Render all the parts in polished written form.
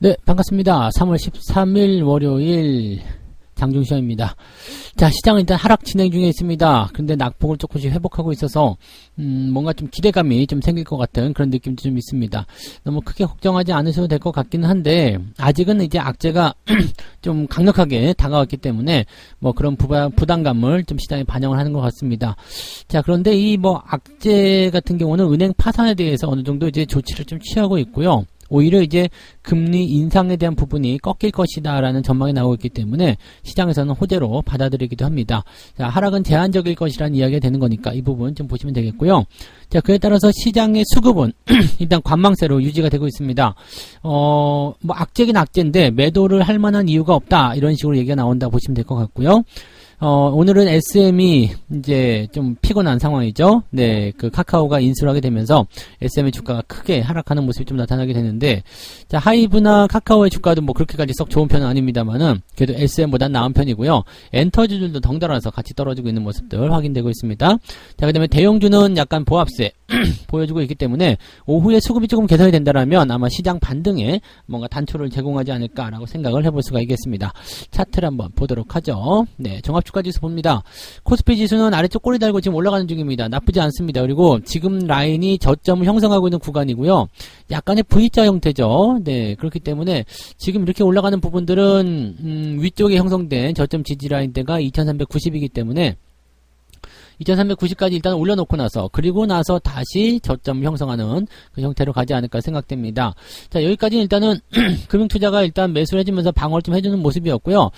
네, 반갑습니다. 3월 13일 월요일 장중시황입니다. 자, 시장은 일단 하락 진행 중에 있습니다. 근데 낙폭을 조금씩 회복하고 있어서 뭔가 좀 기대감이 좀 생길 것 같은 그런 느낌도 좀 있습니다. 너무 크게 걱정하지 않으셔도 될 것 같기는 한데 아직은 이제 악재가 좀 강력하게 다가왔기 때문에 뭐 그런 부담감을 좀 시장에 반영을 하는 것 같습니다. 자, 그런데 이 뭐 악재 같은 경우는 은행 파산에 대해서 어느 정도 이제 조치를 좀 취하고 있고요. 오히려 이제 금리 인상에 대한 부분이 꺾일 것이다라는 전망이 나오고 있기 때문에 시장에서는 호재로 받아들이기도 합니다. 자, 하락은 제한적일 것이라는 이야기가 되는 거니까 이 부분 좀 보시면 되겠고요. 자, 그에 따라서 시장의 수급은 일단 관망세로 유지가 되고 있습니다. 뭐 악재긴 악재인데 매도를 할 만한 이유가 없다 이런 식으로 얘기가 나온다 보시면 될 것 같고요. 오늘은 SM이 이제 좀 피곤한 상황이죠. 네, 그 카카오가 인수를 하게 되면서 SM의 주가가 크게 하락하는 모습이 좀 나타나게 되는데, 자, 하이브나 카카오의 주가도 뭐 그렇게까지 썩 좋은 편은 아닙니다만은, 그래도 SM보단 나은 편이고요. 엔터주들도 덩달아서 같이 떨어지고 있는 모습들 확인되고 있습니다. 자, 그 다음에 대형주는 약간 보합세 보여주고 있기 때문에, 오후에 수급이 조금 개선이 된다라면 아마 시장 반등에 뭔가 단초를 제공하지 않을까라고 생각을 해볼 수가 있겠습니다. 차트를 한번 보도록 하죠. 네, 종합주가지수 봅니다. 코스피 지수는 아래쪽 꼬리 달고 지금 올라가는 중입니다. 나쁘지 않습니다. 그리고 지금 라인이 저점을 형성하고 있는 구간이고요. 약간의 V자 형태죠. 네, 그렇기 때문에 지금 이렇게 올라가는 부분들은 위쪽에 형성된 저점 지지 라인대가 2390이기 때문에 2390까지 일단 올려놓고 나서 그리고 나서 다시 저점 형성하는 그 형태로 가지 않을까 생각됩니다. 자, 여기까지는 일단은 금융투자가 일단 매수를 해주면서 방어를 좀 해주는 모습이었고요.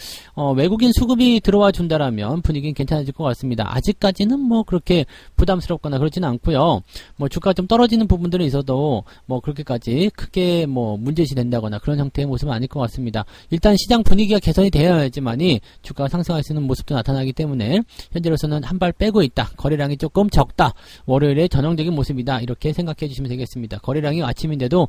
외국인 수급이 들어와 준다라면 분위기는 괜찮아질 것 같습니다. 아직까지는 뭐 그렇게 부담스럽거나 그렇지는 않고요. 뭐 주가가 좀 떨어지는 부분들은 있어도 뭐 그렇게까지 크게 뭐 문제시 된다거나 그런 형태의 모습은 아닐 것 같습니다. 일단 시장 분위기가 개선이 되어야지만이 주가가 상승할 수 있는 모습도 나타나기 때문에 현재로서는 한 발 빼고 있다. 거래량이 조금 적다. 월요일의 전형적인 모습이다. 이렇게 생각해 주시면 되겠습니다. 거래량이 아침인데도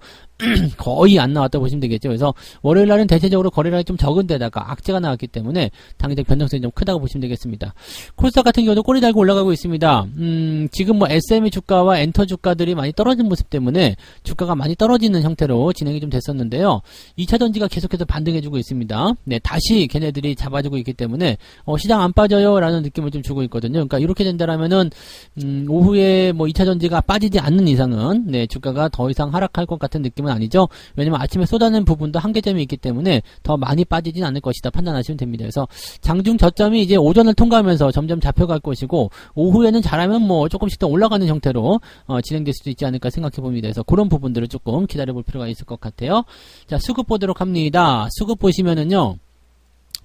거의 안 나왔다 보시면 되겠죠. 그래서 월요일 날은 대체적으로 거래량이 좀 적은 데다가 악재가 나왔기 때문에 당일적 변동성이 좀 크다고 보시면 되겠습니다. 코스닥 같은 경우도 꼬리 달고 올라가고 있습니다. 지금 뭐 SM의 주가와 엔터 주가들이 많이 떨어진 모습 때문에 주가가 많이 떨어지는 형태로 진행이 좀 됐었는데요. 2차 전지가 계속해서 반등해주고 있습니다. 네, 다시 걔네들이 잡아주고 있기 때문에 시장 안 빠져요 라는 느낌을 좀 주고 있거든요. 그러니까 이렇게 된다라면은 오후에 뭐 2차 전지가 빠지지 않는 이상은 네, 주가가 더 이상 하락할 것 같은 느낌은 아니죠. 왜냐면 아침에 쏟아낸 부분도 한계점이 있기 때문에 더 많이 빠지진 않을 것이다 판단하시면 됩니다. 그래서 장중 저점이 이제 오전을 통과하면서 점점 잡혀갈 것이고 오후에는 잘하면 뭐 조금씩 더 올라가는 형태로 진행될 수도 있지 않을까 생각해 봅니다. 그래서 그런 부분들을 조금 기다려 볼 필요가 있을 것 같아요. 자, 수급 보도록 합니다. 수급 보시면은요.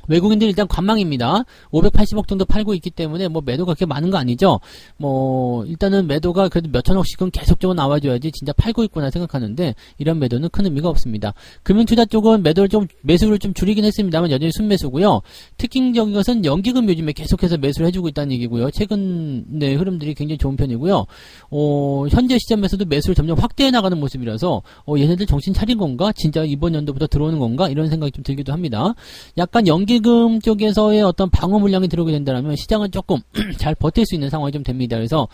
외국인들이 일단 관망입니다. 580억 정도 팔고 있기 때문에 뭐 매도가 그렇게 많은 거 아니죠. 뭐 일단은 매도가 그래도 몇천억씩은 계속적으로 나와줘야지 진짜 팔고 있구나 생각하는데 이런 매도는 큰 의미가 없습니다. 금융투자 쪽은 매수를 좀 줄이긴 했습니다만 여전히 순매수고요. 특징적인 것은 연기금 요즘에 계속해서 매수를 해주고 있다는 얘기고요. 최근의 흐름들이 굉장히 좋은 편이고요. 현재 시점에서도 매수를 점점 확대해 나가는 모습이라서 얘네들 정신 차린 건가? 진짜 이번 연도부터 들어오는 건가? 이런 생각이 좀 들기도 합니다. 약간 연기금 쪽에서의 어떤 방어 물량이 들어오게 된다면 시장은 조금 잘 버틸 수 있는 상황이 좀 됩니다. 그래서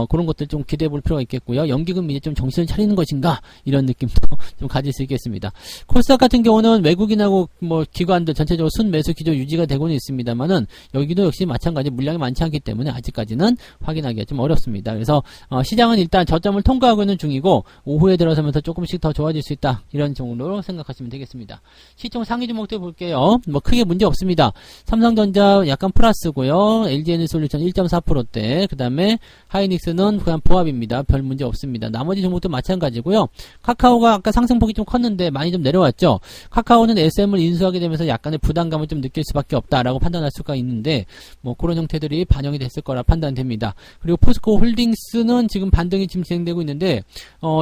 그런 것들 좀 기대해 볼 필요가 있겠고요. 연기금 이제 좀 정신을 차리는 것인가 이런 느낌도 좀 가질 수 있겠습니다. 코스닥 같은 경우는 외국인하고 뭐 기관들 전체적으로 순매수 기조 유지가 되고는 있습니다만은 여기도 역시 마찬가지 물량이 많지 않기 때문에 아직까지는 확인하기가 좀 어렵습니다. 그래서 시장은 일단 저점을 통과하고 있는 중이고 오후에 들어서면서 조금씩 더 좋아질 수 있다 이런 정도로 생각하시면 되겠습니다. 시총 상위 종목들 볼게요. 뭐 크게 문제 없습니다. 삼성전자 약간 플러스고요. LG에너지솔루션 1.4%대. 그 다음에 하이닉스는 그냥 보합입니다. 별 문제 없습니다. 나머지 종목도 마찬가지고요. 카카오가 아까 상승폭이 좀 컸는데 많이 좀 내려왔죠. 카카오는 SM을 인수하게 되면서 약간의 부담감을 좀 느낄 수밖에 없다라고 판단할 수가 있는데 뭐 그런 형태들이 반영이 됐을 거라 판단됩니다. 그리고 포스코 홀딩스는 지금 반등이 지금 진행되고 있는데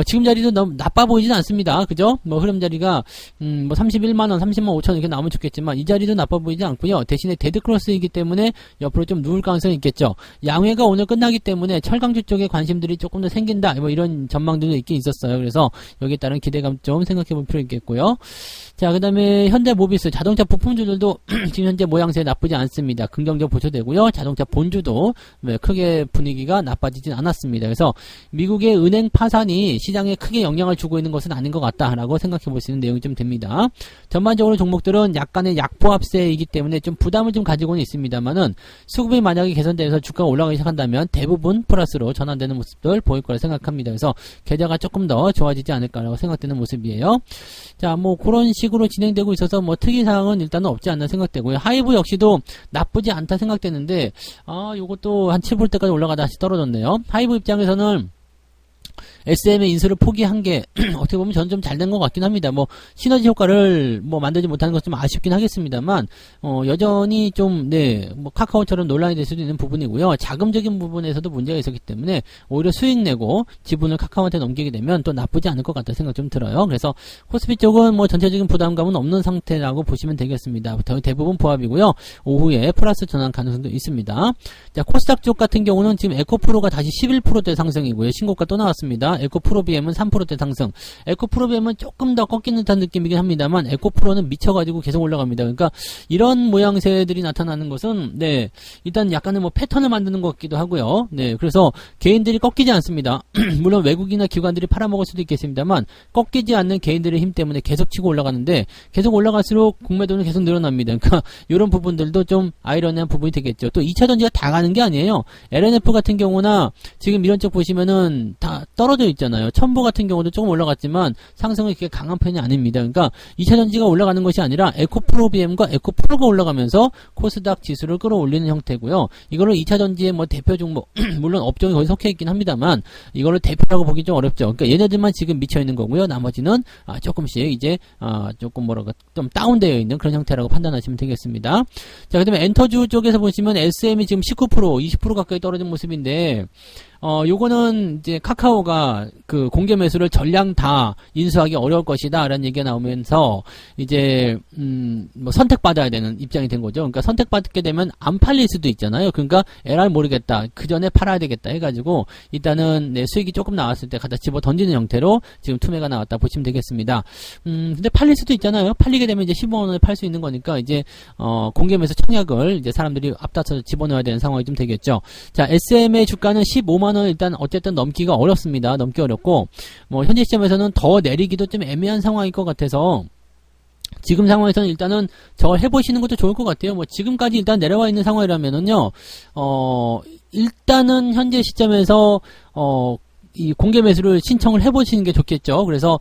지금 자리도 너무 나빠 보이진 않습니다. 그죠? 뭐 흐름 자리가 뭐 31만원, 30만 5천 이렇게 나오면 좋겠지만 이 자리도 나빠 나빠 보이지 않고요. 대신에 데드크로스이기 때문에 옆으로 좀 누울 가능성이 있겠죠. 양회가 오늘 끝나기 때문에 철강주 쪽에 관심들이 조금 더 생긴다, 뭐 이런 전망들도 있긴 있었어요. 그래서 여기에 따른 기대감 좀 생각해 볼 필요 있겠고요. 자, 그 다음에 현대모비스 자동차 부품주들도 지금 현재 모양새 나쁘지 않습니다. 긍정적 보셔되고요. 자동차 본주도 크게 분위기가 나빠지진 않았습니다. 그래서 미국의 은행 파산이 시장에 크게 영향을 주고 있는 것은 아닌 것 같다라고 생각해 볼 수 있는 내용이 좀 됩니다. 전반적으로 종목들은 약간의 약보합세이기 때문에 좀 부담을 좀 가지고는 있습니다만은 수급이 만약에 개선되면서 주가가 올라가기 시작한다면 대부분 플러스로 전환되는 모습들 보일 거라 생각합니다. 그래서 계좌가 조금 더 좋아지지 않을까라고 생각되는 모습이에요. 자, 뭐 그런 식으로 진행되고 있어서 뭐 특이사항은 일단은 없지 않나 생각되고요. 하이브 역시도 나쁘지 않다 생각되는데 요것도 한 7%대까지 올라가다 다시 떨어졌네요. 하이브 입장에서는 SM의 인수를 포기한 게 어떻게 보면 저는 좀 잘 된 것 같긴 합니다. 뭐 시너지 효과를 뭐 만들지 못하는 것은 좀 아쉽긴 하겠습니다만 여전히 좀 뭐 카카오처럼 논란이 될 수도 있는 부분이고요. 자금적인 부분에서도 문제가 있었기 때문에 오히려 수익 내고 지분을 카카오한테 넘기게 되면 또 나쁘지 않을 것 같다 생각 좀 들어요. 그래서 코스피 쪽은 뭐 전체적인 부담감은 없는 상태라고 보시면 되겠습니다. 대부분 보합이고요. 오후에 플러스 전환 가능성도 있습니다. 자, 코스닥 쪽 같은 경우는 지금 에코프로가 다시 11%대 상승이고요. 신고가 또 나왔습니다. 에코프로비엠은 3%대 상승. 에코프로비엠은 조금 더 꺾이는 듯한 느낌이긴 합니다만 에코프로는 미쳐가지고 계속 올라갑니다. 그러니까 이런 모양새들이 나타나는 것은 일단 약간의 뭐 패턴을 만드는 것 같기도 하고요. 그래서 개인들이 꺾이지 않습니다. 물론 외국이나 기관들이 팔아먹을 수도 있겠습니다만 꺾이지 않는 개인들의 힘 때문에 계속 치고 올라가는데 계속 올라갈수록 공매도는 계속 늘어납니다. 그러니까 이런 부분들도 좀 아이러니한 부분이 되겠죠. 또 2차 전지가 다 가는 게 아니에요. LNF 같은 경우나 지금 이런 쪽 보시면은 다 떨어져 있잖아요. 첨보 같은 경우도 조금 올라갔지만 상승은 그렇게 강한 편이 아닙니다. 그러니까 2차 전지가 올라가는 것이 아니라 에코프로비엠과 에코프로가 올라가면서 코스닥 지수를 끌어올리는 형태고요. 이거를 2차 전지의 뭐 대표 종목 물론 업종이 거의 섞여 있긴 합니다만 이거를 대표라고 보기 좀 어렵죠. 그러니까 얘네들만 지금 미쳐 있는 거고요. 나머지는 조금씩 이제 조금 좀 다운되어 있는 그런 형태라고 판단하시면 되겠습니다. 자, 그다음에 엔터주 쪽에서 보시면 SM이 지금 19%, 20% 가까이 떨어진 모습인데 요거는 이제 카카오가 그 공개 매수를 전량 다 인수하기 어려울 것이다 라는 얘기가 나오면서 이제 뭐 선택받아야 되는 입장이 된 거죠. 그러니까 선택받게 되면 안 팔릴 수도 있잖아요. 그러니까 에라를 모르겠다, 그 전에 팔아야 되겠다 해가지고 일단은 수익이 조금 나왔을 때 갖다 집어 던지는 형태로 지금 투매가 나왔다 보시면 되겠습니다. 근데 팔릴 수도 있잖아요. 팔리게 되면 이제 15만원에 팔 수 있는 거니까 이제 공개 매수 청약을 이제 사람들이 앞다퉈서 집어넣어야 되는 상황이 좀 되겠죠. 자, SM의 주가는 15만원 일단 어쨌든 넘기가 어렵습니다. 넘기 어렵고 뭐 현재 시점에서는 더 내리기도 좀 애매한 상황일 것 같아서 지금 상황에서는 일단은 저걸 해보시는 것도 좋을 것 같아요. 뭐 지금까지 일단 내려와 있는 상황이라면은요, 일단은 현재 시점에서 이 공개 매수를 신청을 해보시는 게 좋겠죠. 그래서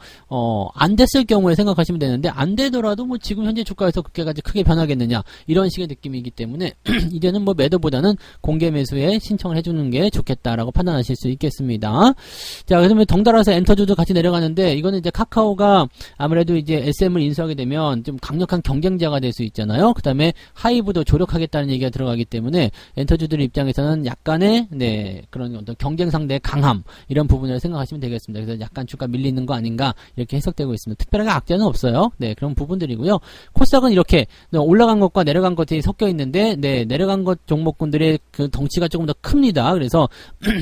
안 됐을 경우에 생각하시면 되는데 안 되더라도 뭐 지금 현재 주가에서 그렇게까지 크게 변하겠느냐 이런 식의 느낌이기 때문에 이제는 뭐 매도보다는 공개 매수에 신청을 해주는 게 좋겠다라고 판단하실 수 있겠습니다. 자, 그러면 덩달아서 엔터주도 같이 내려가는데 이거는 이제 카카오가 아무래도 이제 SM을 인수하게 되면 좀 강력한 경쟁자가 될 수 있잖아요. 그 다음에 하이브도 조력하겠다는 얘기가 들어가기 때문에 엔터주들 입장에서는 약간의 그런 어떤 경쟁 상대의 강함 이런 부분을 생각하시면 되겠습니다. 그래서 약간 주가 밀리는 거 아닌가 이렇게 해석되고 있습니다. 특별하게 악재는 없어요. 그런 부분들이고요. 코스닥은 이렇게 올라간 것과 내려간 것이 섞여 있는데 내려간 것 종목군들의 그 덩치가 조금 더 큽니다. 그래서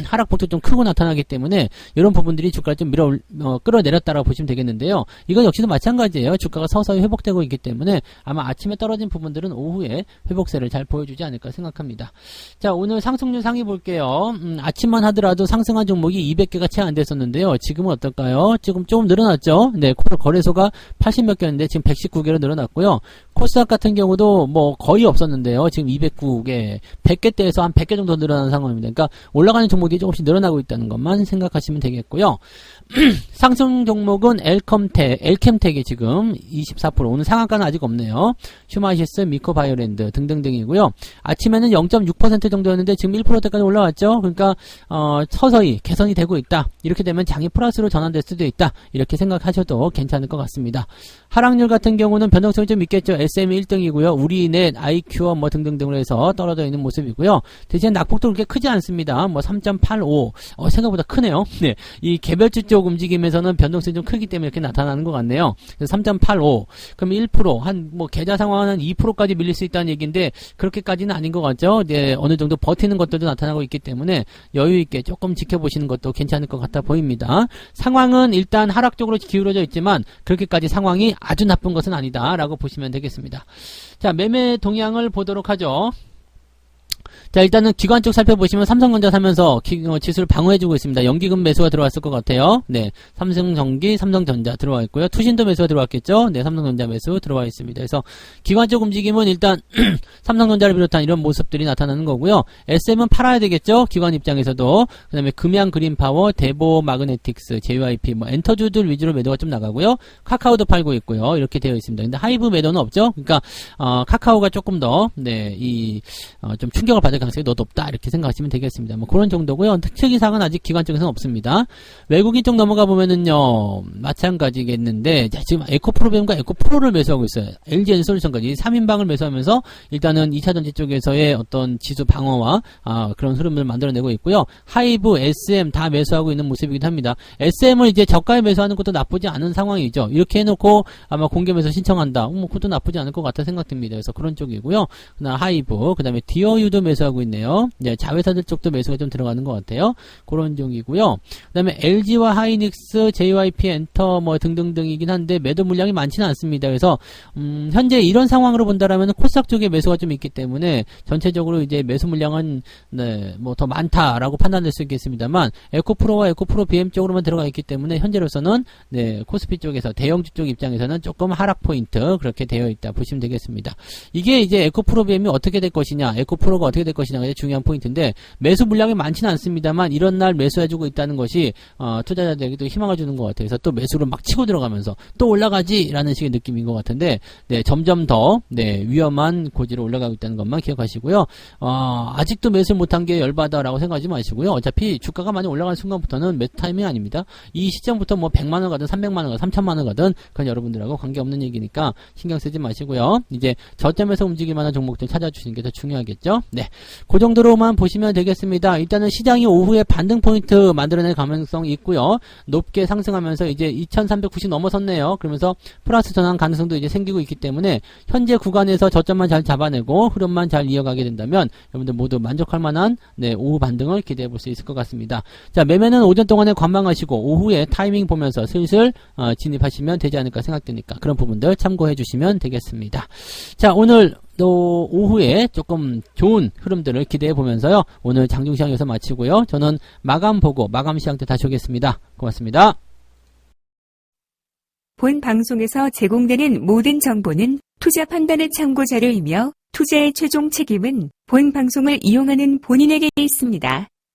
하락폭도 좀 크고 나타나기 때문에 이런 부분들이 주가를 좀 끌어내렸다라고 보시면 되겠는데요. 이건 역시도 마찬가지예요. 주가가 서서히 회복되고 있기 때문에 아마 아침에 떨어진 부분들은 오후에 회복세를 잘 보여주지 않을까 생각합니다. 자, 오늘 상승률 상위 볼게요. 아침만 하더라도 상승한 종목이 200개가 채 안 됐었는데요. 지금은 어떨까요? 지금 조금 늘어났죠? 거래소가 80몇 개였는데 지금 119개로 늘어났고요. 코스닥 같은 경우도 뭐 거의 없었는데요. 지금 209개, 100개대에서 한 100개 정도 늘어난 상황입니다. 그러니까 올라가는 종목이 조금씩 늘어나고 있다는 것만 생각하시면 되겠고요. 상승 종목은 엘캠텍이 지금 24%, 오늘 상한가는 아직 없네요. 슈마시스, 미코바이오랜드 등등등이고요. 아침에는 0.6% 정도였는데 지금 1%대까지 올라왔죠. 그러니까 서서히 개선이 되고 있다. 이렇게 되면 장이 플러스로 전환될 수도 있다. 이렇게 생각하셔도 괜찮을 것 같습니다. 하락률 같은 경우는 변동성이 좀 있겠죠. SM이 1등이고요. 우리넷, 아이큐어 뭐 등등등으로 해서 떨어져 있는 모습이고요. 대신 낙폭도 그렇게 크지 않습니다. 뭐 3.85. 생각보다 크네요. 네. 이 개별주 쪽 움직임에서는 변동성이 좀 크기 때문에 이렇게 나타나는 것 같네요. 그래서 3.85. 그럼 1%, 뭐 계좌 상황은 2%까지 밀릴 수 있다는 얘기인데, 그렇게까지는 아닌 것 같죠? 네. 어느 정도 버티는 것들도 나타나고 있기 때문에 여유있게 조금 지켜보시는 것도 괜찮을 것 같아 보입니다. 상황은 일단 하락 쪽으로 기울어져 있지만, 그렇게까지 상황이 아주 나쁜 것은 아니다. 라고 보시면 되겠습니다. 자, 매매 동향을 보도록 하죠. 자, 일단은 기관 쪽 살펴보시면 삼성전자 사면서 지수를 방어해주고 있습니다. 연기금 매수가 들어왔을 것 같아요. 네. 삼성전기, 삼성전자 들어와 있고요. 투신도 매수가 들어왔겠죠? 네. 삼성전자 매수 들어와 있습니다. 그래서 기관 쪽 움직임은 일단 삼성전자를 비롯한 이런 모습들이 나타나는 거고요. SM은 팔아야 되겠죠? 기관 입장에서도. 그 다음에 금양 그린파워, 대보 마그네틱스, JYP, 뭐 엔터주들 위주로 매도가 좀 나가고요. 카카오도 팔고 있고요. 이렇게 되어 있습니다. 근데 하이브 매도는 없죠? 그러니까, 카카오가 조금 더, 네, 좀 충격을 받을 가능성이 더 높다 이렇게 생각하시면 되겠습니다. 뭐 그런 정도고요. 특이사항은 아직 기관 쪽에서는 없습니다. 외국인 쪽 넘어가 보면은요 마찬가지겠는데, 자, 지금 에코프로비움과 에코프로를 매수하고 있어요. LG엔솔루션까지 3인방을 매수하면서 일단은 2차전지 쪽에서의 어떤 지수 방어와 그런 흐름을 만들어내고 있고요. 하이브, SM 다 매수하고 있는 모습이기도 합니다. SM을 이제 저가에 매수하는 것도 나쁘지 않은 상황이죠. 이렇게 해놓고 아마 공개 매수 신청한다. 그것도 나쁘지 않을 것 같아 생각됩니다. 그래서 그런 쪽이고요. 그다음 하이브, 그다음에 디어유도 매수하고 있네요. 네, 자회사들 쪽도 매수가 좀 들어가는 것 같아요. 그런 종이고요. 그 다음에 LG와 하이닉스, JYP, 엔터 뭐 등등등이긴 한데 매도 물량이 많지는 않습니다. 그래서 현재 이런 상황으로 본다라면 코스닥 쪽에 매수가 좀 있기 때문에 전체적으로 이제 매수 물량은 네, 뭐 더 많다라고 판단될 수 있겠습니다만, 에코프로와 에코프로 BM 쪽으로만 들어가 있기 때문에 현재로서는 네, 코스피 쪽에서 대형주 쪽 입장에서는 조금 하락 포인트 그렇게 되어 있다 보시면 되겠습니다. 이게 이제 에코프로 BM이 어떻게 될 것이냐, 에코프로가 어떻게 될 것이냐가 중요한 포인트인데, 매수 물량이 많지는 않습니다만 이런 날 매수해주고 있다는 것이 투자자들에게도 희망을 주는 것 같아요. 그래서 또 매수로 막 치고 들어가면서 또 올라가지라는 식의 느낌인 것 같은데, 네, 점점 더 네, 위험한 고지로 올라가고 있다는 것만 기억하시고요. 아직도 매수 못한 게 열받아라고 생각하지 마시고요. 어차피 주가가 많이 올라가는 순간부터는 매수 타이밍이 아닙니다. 이 시점부터 뭐 100만원 가든 300만원 가든 3천만원 가든 그건 여러분들하고 관계없는 얘기니까 신경 쓰지 마시고요. 이제 저점에서 움직일 만한 종목들 찾아주시는 게 더 중요하겠죠. 네, 그 정도로만 보시면 되겠습니다. 일단은 시장이 오후에 반등 포인트 만들어낼 가능성이 있고요. 높게 상승하면서 이제 2390 넘어섰네요. 그러면서 플러스 전환 가능성도 이제 생기고 있기 때문에 현재 구간에서 저점만 잘 잡아내고 흐름만 잘 이어가게 된다면 여러분들 모두 만족할 만한 네, 오후 반등을 기대해 볼 수 있을 것 같습니다. 자, 매매는 오전 동안에 관망하시고 오후에 타이밍 보면서 슬슬 진입하시면 되지 않을까 생각되니까 그런 부분들 참고해 주시면 되겠습니다. 자, 오늘 또 오후에 조금 좋은 흐름들을 기대해 보면서요. 오늘 장중시장 여기서 마치고요. 저는 마감 보고 마감 시장 때 다시 오겠습니다. 고맙습니다. 본 방송에서 제공되는 모든 정보는 투자 판단의 참고 자료이며 투자의 최종 책임은 본 방송을 이용하는 본인에게 있습니다.